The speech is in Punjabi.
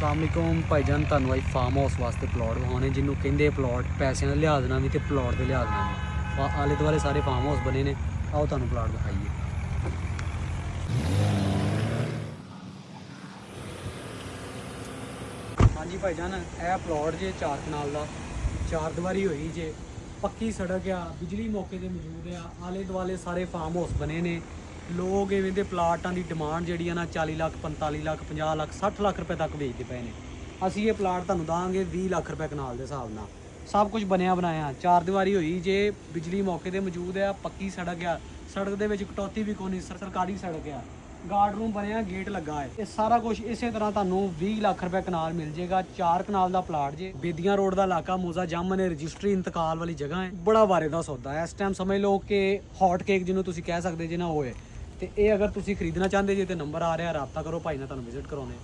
अस्सलामुअलैकुम भाईजान, ਤੁਹਾਨੂੰ ਅੱਜ ਫਾਰਮ ਹਾਊਸ ਵਾਸਤੇ ਪਲਾਟ ਵਿਖਾਉਣੇ ਜਿਹਨੂੰ ਕਹਿੰਦੇ ਪਲਾਟ ਪੈਸਿਆਂ ਦੇ ਲਿਹਾਜ਼ ਨਾਲ ਵੀ ਤੇ ਪਲਾਟ ਦੇ ਲਿਹਾਜ਼ ਨਾਲ ਵੀ। ਆਲੇ ਦੁਆਲੇ ਸਾਰੇ ਫਾਰਮ ਹਾਊਸ ਬਣੇ ਨੇ। ਆਓ ਤੁਹਾਨੂੰ ਪਲਾਟ ਦਿਖਾਈਏ। ਹਾਂਜੀ ਭਾਈਜਾਨ, ਇਹ ਪਲਾਟ ਜੇ 4 ਕਨਾਲ ਦਾ, 4 ਦੀਵਾਰੀ ਹੋਈ ਜੇ, ਪੱਕੀ ਸੜਕ ਆ, ਬਿਜਲੀ ਮੌਕੇ ਤੇ ਮੌਜੂਦ ਆ, ਆਲੇ ਦੁਆਲੇ ਸਾਰੇ ਫਾਰਮ ਹਾਊਸ ਬਣੇ ਨੇ। ਲੋਕ ਇਵੇਂ ਦੇ ਪਲਾਟਾਂ ਦੀ ਡਿਮਾਂਡ ਜਿਹੜੀ ਆ ਨਾ 40 ਲੱਖ 45 ਲੱਖ 50 ਲੱਖ 60 ਲੱਖ ਰੁਪਏ ਤੱਕ ਵੇਚਦੇ ਪਏ ਨੇ। ਅਸੀਂ ਇਹ ਪਲਾਟ ਤੁਹਾਨੂੰ ਦਾਂਗੇ 20 ਲੱਖ ਰੁਪਏ ਕਨਾਲ ਦੇ ਹਿਸਾਬ ਨਾਲ। ਸਭ ਕੁਝ ਬਣਿਆ ਬਣਾਇਆ, 4 ਦੀਵਾਰੀ ਹੋਈ ਜੇ, ਬਿਜਲੀ ਮੌਕੇ ਤੇ ਮੌਜੂਦ ਆ, ਪੱਕੀ ਸੜਕ ਆ, ਸੜਕ ਦੇ ਵਿੱਚ ਕਟੌਤੀ ਵੀ ਕੋਈ ਨਹੀਂ, ਸਰਕਾਰੀ ਸੜਕ ਆ, ਗਾਰਡ ਰੂਮ ਬਣਿਆ, ਗੇਟ ਲੱਗਾ ਹੈ। ਇਹ ਸਾਰਾ ਕੁਝ ਇਸੇ ਤਰ੍ਹਾਂ ਤੁਹਾਨੂੰ 20 ਲੱਖ ਰੁਪਏ ਕਨਾਲ ਮਿਲ ਜਾਏਗਾ। 4 ਕਨਾਲ ਦਾ ਪਲਾਟ ਜੇ, ਬੇਦੀਆਂ ਰੋਡ ਦਾ ਇਲਾਕਾ, ਮੋਜ਼ਾ ਜਾਮਨ ਹੈ, ਰਜਿਸਟਰੀ ਇੰਤਕਾਲ ਵਾਲੀ ਜਗ੍ਹਾ ਹੈ। ਬੜਾ ਵਾਰੇ ਦਾ ਸੌਦਾ ਹੈ। ਇਸ ਟਾਈਮ ਸਮਝ ਲਓ ਕਿ ਹੌਟ ਕੇਕ ਜਿਹਨੂੰ ਤੁਸੀਂ ਕਹਿ ਸਕਦੇ ਜੇ ਨਾ ਹੋਏ। ਤੇ ਇਹ ਅਗਰ ਤੁਸੀਂ ਖਰੀਦਣਾ ਚਾਹੁੰਦੇ ਜੇ ਤੇ ਨੰਬਰ ਆ ਰਿਹਾ, ਰਾਬਤਾ ਕਰੋ ਭਾਈ ਨਾਲ, ਤੁਹਾਨੂੰ ਵਿਜ਼ਿਟ ਕਰਾਉਣੇ।